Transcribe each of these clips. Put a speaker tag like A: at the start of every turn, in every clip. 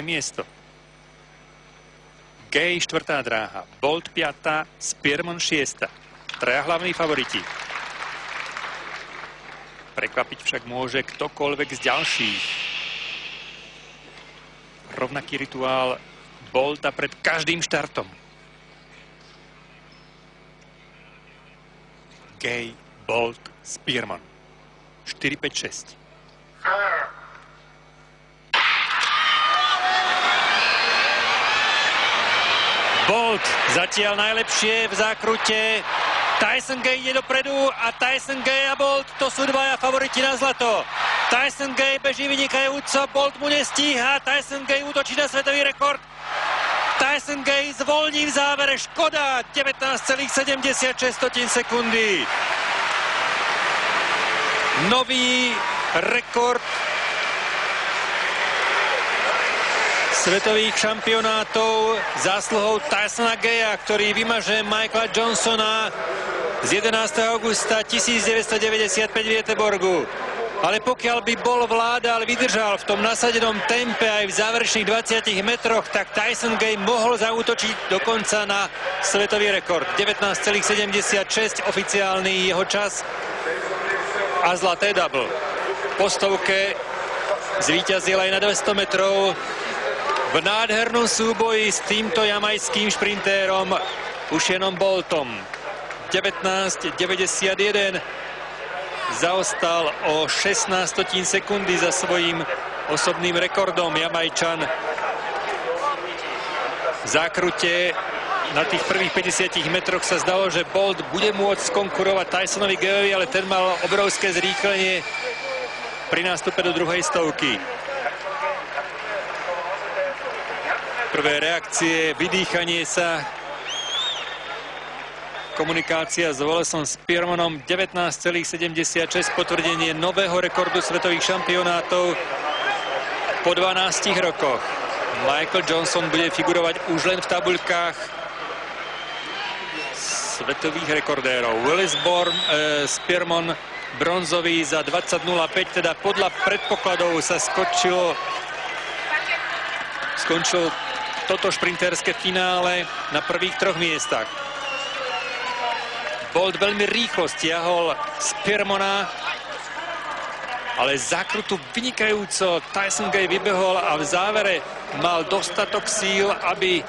A: miesto. Gay 4. dráha, Bolt 5., Spearman 6. Traja hlavní favoriti. Prekvapiť však môže ktokoľvek z ďalších. Rovnaký rituál Bolta pred každým štartom. Gay, Bolt, Spearman. 4, 5, 6. Bolt zatiaľ najlepšie v zákrute. Tyson Gay ide dopredu a Tyson Gay a Bolt, to sú dvaja favoriti na zlato. Tyson Gay beží vynikajúco, Bolt mu nestíha, Tyson Gay útočí na svetový rekord. Tyson Gay zvolní v závere, škoda, 19,76 sekundy. Nový rekord svetových šampionátov zásluhou Tysona Gaya, ktorý vymaže Michaela Johnsona z 11. augusta 1995 v Göteborgu. Ale pokiaľ by bol vládal, vydržal v tom nasadenom tempe aj v záverečných 20 metroch, tak Tyson Gay mohol zaútočiť dokonca na svetový rekord. 19,76 oficiálny jeho čas a zlaté double. Po stovke zvíťazil aj na 200 metrov v nádhernom súboji s týmto jamajským šprintérom Usainem Boltom. 19,91 zaostal o 16 sekundy za svojím osobným rekordom. Jamajčan v zákrute na tých prvých 50 metroch sa zdalo, že Bolt bude môcť skonkurovať Tysonovi Gayovi, ale ten mal obrovské zrýchlenie pri nástupe do druhej stovky. Prvé reakcie, vydýchanie sa, komunikácia s Wallaceom Spearmanom, 19,76, potvrdenie nového rekordu svetových šampionátov po 12 rokoch. Michael Johnson bude figurovať už len v tabuľkách svetových rekordérov. Spearman bronzový za 20,05, teda podľa predpokladov sa skončilo toto šprinterské finále na prvých 3 miestach. Bolt veľmi rýchlo stiahol Spearmana, ale zákrutu vynikajúco Tyson Gay vybehol a v závere mal dostatok síl, aby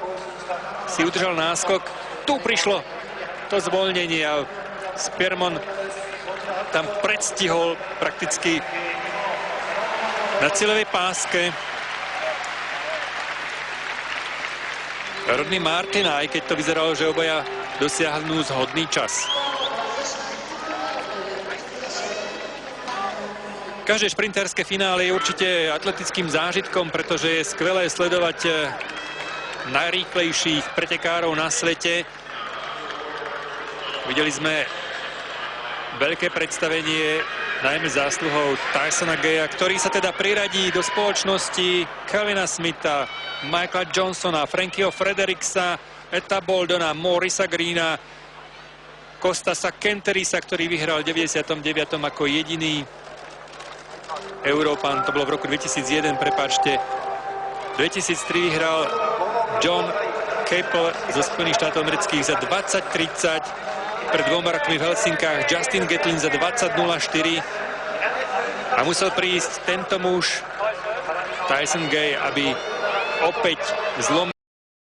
A: si udržal náskok. Tu prišlo to zvolnenie a Spearman tam predstihol prakticky na cieľovej páske Rodney Martina, aj keď to vyzeralo, že obaja dosiahnu zhodný čas. Každé šprinterské finále je určite atletickým zážitkom, pretože je skvelé sledovať najrýchlejších pretekárov na svete. Videli sme veľké predstavenie, najmä zásluhou Tysona Gaya, ktorý sa teda priradí do spoločnosti Calvina Smitha, Michaela Johnsona, Frankieho Fredericsa, Etta Boldona, Mauricea Greena, Kostasa Kenterisa, ktorý vyhral v 99. ako jediný Európan. To bolo v roku 2001, prepáčte. 2003 vyhral John Capel zo Spojených štátov amerických za 20:30. Pred 2 rokmi v Helsinkách Justin Gatlin za 20:04 a musel prísť tento muž Tyson Gay, aby opäť zlomil